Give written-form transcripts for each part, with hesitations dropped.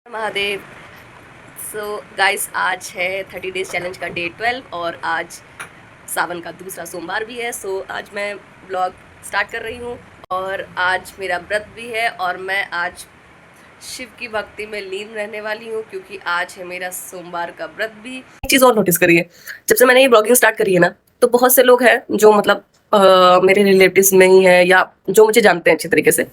Mahadev. So guys, आज है 30 days challenge का डे 12 और आज सावन का दूसरा सोमवार भी है। सो आज मैं ब्लॉग स्टार्ट कर रही हूँ और आज मेरा व्रत भी है और मैं आज शिव की भक्ति में लीन रहने वाली हूँ क्योंकि आज है मेरा सोमवार का व्रत भी। एक चीज़ और नोटिस करिए, जब से मैंने ये ब्लॉगिंग स्टार्ट करी है ना, तो बहुत से लोग हैं जो मतलब मेरे रिलेटिव्स में ही है या जो मुझे जानते हैं अच्छे तरीके से,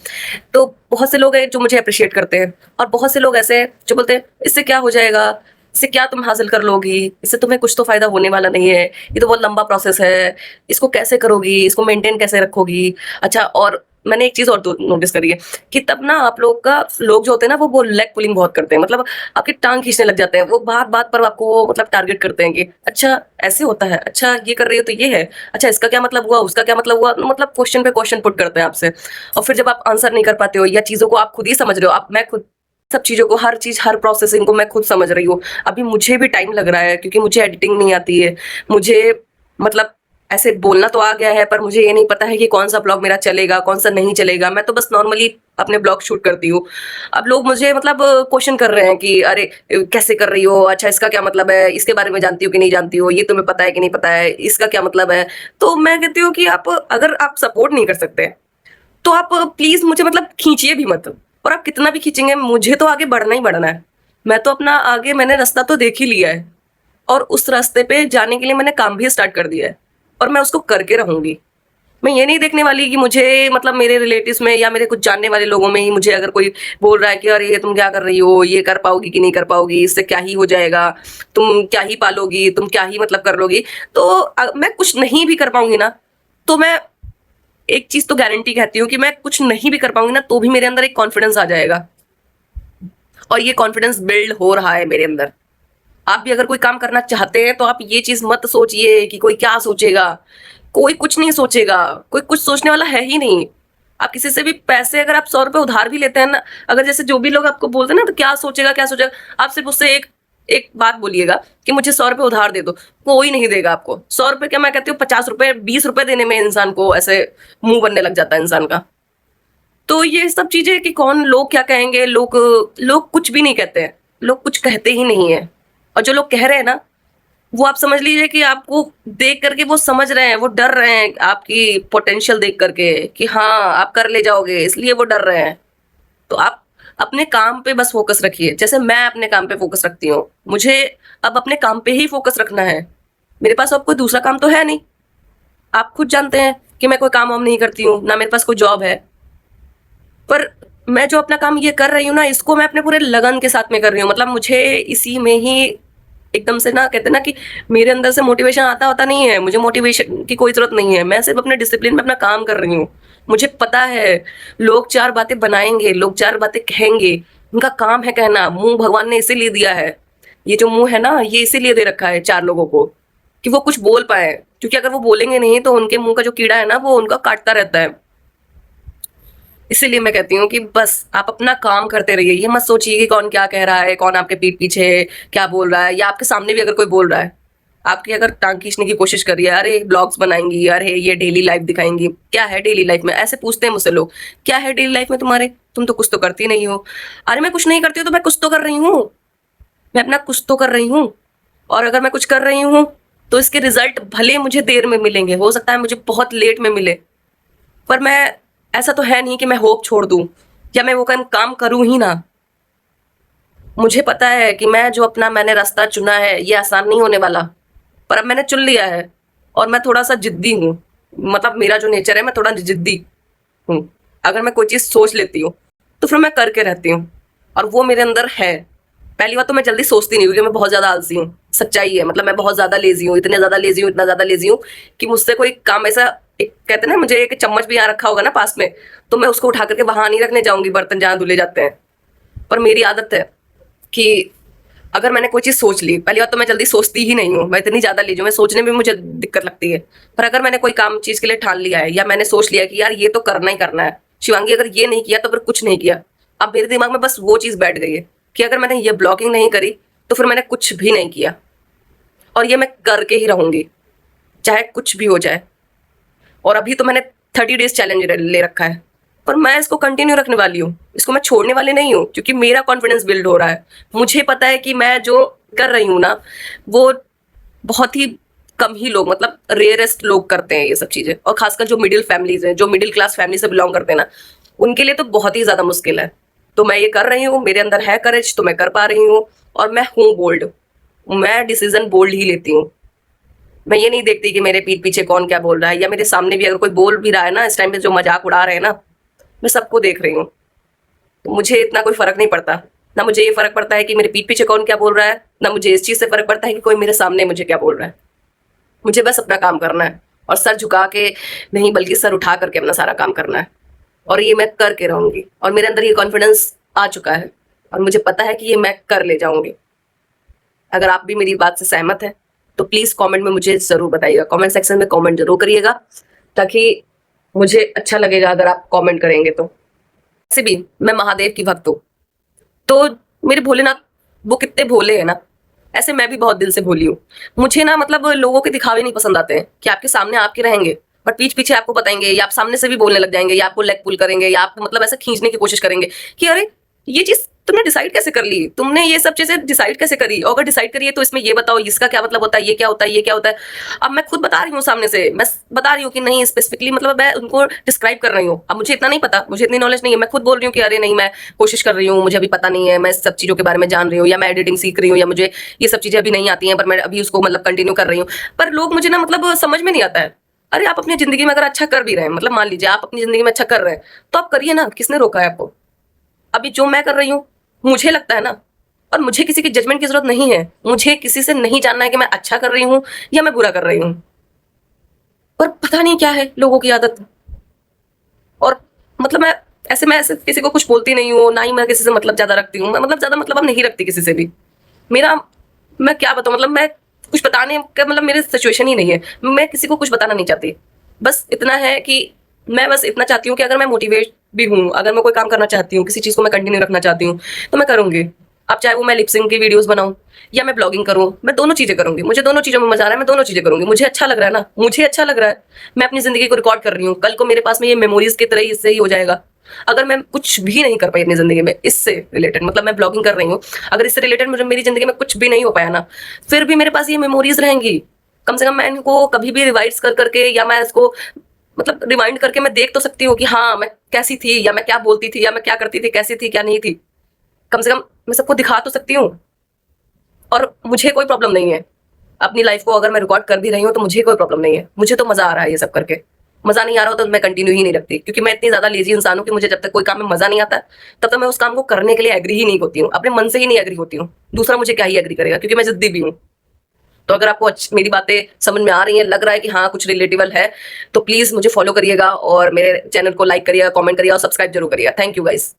तो बहुत से लोग हैं जो मुझे अप्रिशिएट करते हैं और बहुत से लोग ऐसे हैं जो बोलते हैं इससे क्या हो जाएगा, इससे क्या तुम हासिल कर लोगी, इससे तुम्हें कुछ तो फायदा होने वाला नहीं है, ये तो बहुत लंबा प्रोसेस है, इसको कैसे करोगी, इसको मेंटेन कैसे रखोगी। अच्छा, और मैंने एक चीज और नोटिस करी है कि तब ना आप लोग जो होते हैं ना, वो लेग पुलिंग बहुत करते हैं, मतलब आपकी टांग खींचने लग जाते हैं। वो बात बात पर आपको वो मतलब टारगेट करते हैं कि अच्छा ऐसे होता है, अच्छा ये कर रही हो तो ये है, अच्छा इसका क्या मतलब हुआ, उसका क्या मतलब हुआ, मतलब क्वेश्चन पे क्वेश्चन पुट करते हैं आपसे। और फिर जब आप आंसर नहीं कर पाते हो या चीजों को आप खुद ही समझ रहे हो, आप मैं खुद सब चीजों को, हर चीज, हर प्रोसेसिंग को मैं खुद समझ रही हूँ। अभी मुझे भी टाइम लग रहा है क्योंकि मुझे एडिटिंग नहीं आती है। मुझे मतलब ऐसे बोलना तो आ गया है पर मुझे ये नहीं पता है कि कौन सा ब्लॉग मेरा चलेगा, कौन सा नहीं चलेगा। मैं तो बस नॉर्मली अपने ब्लॉग शूट करती हूँ। अब लोग मुझे मतलब क्वेश्चन कर रहे हैं कि अरे कैसे कर रही हो, अच्छा इसका क्या मतलब है, इसके बारे में जानती हो कि नहीं जानती हो, ये तुम्हें पता है कि नहीं पता है, इसका क्या मतलब है। तो मैं कहती हूँ कि आप अगर आप सपोर्ट नहीं कर सकते तो आप प्लीज मुझे मतलब खींचिए भी मत। और आप कितना भी खींचेंगे, मुझे तो आगे बढ़ना ही बढ़ना है। मैं तो अपना आगे, मैंने रास्ता तो देख ही लिया है और उस रास्ते पे जाने के लिए मैंने काम भी स्टार्ट कर दिया है और मैं उसको करके रहूंगी। मैं ये नहीं देखने वाली कि मुझे मतलब मेरे रिलेटिव्स में या मेरे कुछ जानने वाले लोगों में ही मुझे अगर कोई बोल रहा है कि अरे ये तुम क्या कर रही हो, ये कर पाओगी कि नहीं कर पाओगी, इससे क्या ही हो जाएगा, तुम क्या ही पालोगी, तुम क्या ही मतलब कर लोगी। तो मैं कुछ नहीं भी कर पाऊंगी ना, तो मैं एक चीज तो गारंटी कहती हूँ कि मैं कुछ नहीं भी कर पाऊंगी ना, तो भी मेरे अंदर एक कॉन्फिडेंस आ जाएगा और ये कॉन्फिडेंस बिल्ड हो रहा है मेरे अंदर। आप भी अगर कोई काम करना चाहते हैं तो आप ये चीज मत सोचिए कि कोई क्या सोचेगा। कोई कुछ नहीं सोचेगा, कोई कुछ सोचने वाला है ही नहीं। आप किसी से भी पैसे, अगर आप 100 रुपए उधार भी लेते हैं ना, अगर जैसे जो भी लोग आपको बोलते हैं ना तो क्या सोचेगा क्या सोचेगा, आप सिर्फ उससे एक एक बात बोलिएगा कि मुझे 100 रुपए उधार दे दो, कोई नहीं देगा आपको 100 रुपए। क्या, मैं कहती हूँ 50 रुपए 20 रुपए देने में इंसान को ऐसे मुंह बनने लग जाता है इंसान का। तो ये सब चीजें कि कौन, लोग क्या कहेंगे, लोग लोग कुछ भी नहीं कहते हैं, लोग कुछ कहते ही नहीं है। और जो लोग कह रहे हैं ना, वो आप समझ लीजिए कि आपको देख करके वो समझ रहे हैं, वो डर रहे हैं आपकी पोटेंशियल देख करके कि हाँ आप कर ले जाओगे, इसलिए वो डर रहे हैं। तो आप अपने काम पे बस फोकस रखिए, जैसे मैं अपने काम पे फोकस रखती हूँ। मुझे अब अपने काम पे ही फोकस रखना है। मेरे पास अब कोई दूसरा काम तो है नहीं। आप खुद जानते हैं कि मैं कोई काम वाम नहीं करती हूँ, ना मेरे पास कोई जॉब है। पर मैं जो अपना काम ये कर रही हूँ ना, इसको मैं अपने पूरे लगन के साथ में कर रही हूँ। मतलब मुझे इसी में ही एकदम से ना, कहते हैं ना कि मेरे अंदर से मोटिवेशन आता होता नहीं है। मुझे मोटिवेशन की कोई जरूरत नहीं है, मैं सिर्फ अपने डिसिप्लिन में अपना काम कर रही हूँ। मुझे पता है लोग चार बातें बनाएंगे, लोग चार बातें कहेंगे, उनका काम है कहना। मुंह भगवान ने इसीलिए दिया है, ये जो मुंह है ना, ये इसीलिए दे रखा है चार लोगों को कि वो कुछ बोल पाए, क्योंकि अगर वो बोलेंगे नहीं तो उनके मुंह का जो कीड़ा है ना, वो उनका काटता रहता है। इसीलिए मैं कहती हूँ कि बस आप अपना काम करते रहिए। ये मत सोचिए कि कौन क्या कह रहा है, कौन आपके पीठ पीछे क्या बोल रहा है, या आपके सामने भी अगर कोई बोल रहा है, आपकी अगर टांग खींचने की कोशिश कर रही है, अरे ब्लॉग्स बनाएंगी, अरे ये डेली लाइफ दिखाएंगी। क्या है डेली लाइफ में, ऐसे पूछते हैं मुझसे लोग, क्या है डेली लाइफ में तुम्हारे, तुम तो कुछ तो करती नहीं हो। अरे मैं कुछ नहीं करती हूँ तो मैं कुछ तो कर रही हूँ, मैं अपना कुछ तो कर रही हूँ। और अगर मैं कुछ कर रही हूँ तो इसके रिजल्ट भले मुझे देर में मिलेंगे, हो सकता है मुझे बहुत लेट में मिले, पर मैं, ऐसा तो है नहीं कि मैं होप छोड़ दूं या मैं वो काम करूं ही ना। मुझे पता है कि मैं जो अपना मैंने रास्ता चुना है ये आसान नहीं होने वाला, पर अब मैंने चुन लिया है। और मैं थोड़ा सा जिद्दी हूँ, मतलब मेरा जो नेचर है, मैं थोड़ा जिद्दी हूँ। अगर मैं कोई चीज सोच लेती हूँ तो फिर मैं करके रहती हूँ, और वो मेरे अंदर है। पहली बात तो मैं जल्दी सोचती नहीं, क्योंकि मैं बहुत ज्यादा आलसी हूँ, सच्चाई है। मतलब मैं बहुत ज्यादा लेजी हूँ, इतने ज्यादा लेजी हूँ, इतना ज्यादा लेजी हूँ कि मुझसे कोई काम ऐसा, एक कहते हैं ना, मुझे एक चम्मच भी यहाँ रखा होगा ना पास में, तो मैं उसको उठा करके वहां नहीं रखने जाऊंगी, बर्तन जहां धुले जाते हैं। पर मेरी आदत है कि अगर मैंने कोई चीज सोच ली, पहली बात तो मैं जल्दी सोचती ही नहीं हूँ, मैं इतनी ज्यादा लेजी हूँ, मैं सोचने में मुझे दिक्कत लगती है। पर अगर मैंने कोई काम चीज के लिए ठान लिया है, या मैंने सोच लिया कि यार ये तो करना ही करना है शिवांगी, अगर ये नहीं किया तो फिर कुछ नहीं किया। अब मेरे दिमाग में बस वो चीज बैठ गई है कि अगर मैंने ये ब्लॉगिंग नहीं करी तो फिर मैंने कुछ भी नहीं किया, और ये मैं करके ही रहूंगी चाहे कुछ भी हो जाए। और अभी तो मैंने 30 डेज चैलेंज ले रखा है, पर मैं इसको कंटिन्यू रखने वाली हूँ, इसको मैं छोड़ने वाली नहीं हूँ, क्योंकि मेरा कॉन्फिडेंस बिल्ड हो रहा है। मुझे पता है कि मैं जो कर रही हूँ ना, वो बहुत ही कम ही लोग, मतलब रेयरेस्ट लोग करते हैं ये सब चीजें, और खासकर जो मिडिल फैमिलीज हैं, जो मिडिल क्लास फैमिली से बिलोंग करते हैं ना, उनके लिए तो बहुत ही ज्यादा मुश्किल है। तो मैं ये कर रही हूँ, मेरे अंदर है करेज, तो मैं कर पा रही हूँ, और मैं हूँ बोल्ड, मैं डिसीजन बोल्ड ही लेती हूँ। मैं ये नहीं देखती कि मेरे पीठ पीछे कौन क्या बोल रहा है, या मेरे सामने भी अगर कोई बोल भी रहा है ना, इस टाइम पे जो मजाक उड़ा रहे हैं ना, मैं सबको देख रही हूँ, तो मुझे इतना कोई फर्क नहीं पड़ता। ना मुझे ये फर्क पड़ता है कि मेरे पीठ पीछे कौन क्या बोल रहा है, ना मुझे इस चीज से फर्क पड़ता है कि कोई मेरे सामने मुझे क्या बोल रहा है। मुझे बस अपना काम करना है, और सर झुका के नहीं, बल्कि सर उठा करके अपना सारा काम करना है, और ये मैं करके रहूंगी। और मेरे अंदर ये कॉन्फिडेंस आ चुका है, और मुझे पता है कि ये मैं कर ले जाऊंगी। अगर आप भी मेरी बात से सहमत हैं तो प्लीज कमेंट में मुझे जरूर बताइएगा, कमेंट सेक्शन में कमेंट जरूर करिएगा, ताकि मुझे अच्छा लगेगा अगर आप कमेंट करेंगे तो। वैसे भी मैं महादेव की भक्त हूँ, तो मेरे भोलेनाथ वो कितने भोले हैं ना, ऐसे मैं भी बहुत दिल से भोली हूँ। मुझे ना मतलब लोगों के दिखावे नहीं पसंद आते हैं कि आपके सामने आपके रहेंगे, बट पीछ पीछे आपको बताएंगे, या आप सामने से भी बोलने लग जाएंगे, या आपको लेग पुल करेंगे, या आपको मतलब ऐसे खींचने की कोशिश करेंगे कि अरे ये चीज तुमने डिसाइड कैसे कर ली, तुमने ये सब चीजें डिसाइड कैसे करी, और अगर डिसाइड करिए तो इसमें ये बताओ, इसका क्या मतलब होता है, ये क्या होता है, ये क्या होता है। अब मैं खुद बता रही हूँ सामने से, मैं बता रही हूँ कि नहीं स्पेसिफिकली, मतलब मैं उनको डिस्क्राइब कर रही हूँ। अब मुझे इतना नहीं पता, मुझे इतनी नॉलेज नहीं है, मैं खुद बोल रही हूँ कि अरे नहीं, मैं कोशिश कर रही हूँ, मुझे अभी पता नहीं है, मैं सब चीजों के बारे में जान रही हूँ, या मैं एडिटिंग सीख रही हूँ, या मुझे ये सब चीजें अभी नहीं आती हैं, पर मैं अभी उसको मतलब कंटिन्यू कर रही हूँ। पर लोग मुझे ना मतलब समझ में नहीं आता है। अरे आप अपनी जिंदगी में अगर अच्छा कर भी रहे हैं, मतलब मान लीजिए आप अपनी जिंदगी में अच्छा कर रहे हैं, तो आप करिए ना, किसने रोका है आपको। अभी जो मैं कर रही हूँ मुझे लगता है ना, और मुझे किसी की जजमेंट की जरूरत नहीं है, मुझे किसी से नहीं जानना है कि मैं अच्छा कर रही हूँ या मैं बुरा कर रही हूँ। पर पता नहीं क्या है लोगों की आदत, और मतलब मैं ऐसे किसी को कुछ बोलती नहीं हूँ, ना ही मैं किसी से मतलब ज्यादा रखती हूँ, मैं मतलब ज्यादा मतलब अब नहीं रखती किसी से भी। मेरा, मैं क्या बताऊँ, मतलब मैं कुछ बताने का मतलब मेरी सिचुएशन ही नहीं है, मैं किसी को कुछ बताना नहीं चाहती। बस इतना है कि मैं बस इतना चाहती हूँ कि अगर मैं मोटिवेट भी हूँ, अगर मैं कोई काम करना चाहती हूँ, किसी चीज को मैं कंटिन्यू रखना चाहती हूँ, तो मैं करूंगी। अब चाहे वो मैं लिपसिंग की वीडियोस बनाऊं या मैं ब्लॉगिंग करूं, मैं दोनों चीजें करूंगी। मुझे दोनों चीजों में मजा आ रहा है, मैं दोनों चीजें करूंगी। मुझे अच्छा लग रहा है ना, मुझे अच्छा लग रहा है। मैं अपनी जिंदगी को रिकॉर्ड कर रही हूँ, कल को मेरे पास में ये मेमोरीज की तरह ही इससे ही हो जाएगा। अगर मैं कुछ भी नहीं कर पाई अपनी जिंदगी में इससे रिलेटेड, मतलब मैं ब्लॉगिंग कर रही हूँ, अगर इससे रिलेटेड मुझे मेरी जिंदगी में कुछ भी नहीं हो पाया ना, फिर भी मेरे पास ये मेमोरीज रहेंगी। कम से कम मैं इनको कभी भी रिवाइज कर करके, या मैं इसको मतलब रिमाइंड करके मैं देख तो सकती हूँ कि हाँ मैं कैसी थी, या मैं क्या बोलती थी, या मैं क्या करती थी, कैसी थी क्या नहीं थी। कम से कम मैं सबको दिखा तो सकती हूँ। और मुझे कोई प्रॉब्लम नहीं है अपनी लाइफ को अगर मैं रिकॉर्ड कर भी रही हूँ, तो मुझे कोई प्रॉब्लम नहीं है। मुझे तो मजा आ रहा है ये सब करके। मजा नहीं आ रहा हो तो मैं कंटिन्यू ही नहीं रखती, क्योंकि मैं इतनी ज्यादा लेजी इंसान हूँ कि मुझे जब तक कोई काम में मजा नहीं आता तब तक मैं उस काम को करने के लिए एग्री ही नहीं होती हूँ, अपने मन से ही नहीं एग्री होती हूँ। दूसरा मुझे क्या ही एग्री करेगा, क्योंकि मैं जिद्दी भी हूँ। तो अगर आपको मेरी बातें समझ में आ रही हैं, लग रहा है कि हाँ कुछ रिलेटेबल है, तो प्लीज मुझे फॉलो करिएगा, और मेरे चैनल को लाइक करिएगा, कमेंट करिएगा, और सब्सक्राइब जरूर करिएगा। Thank you guys.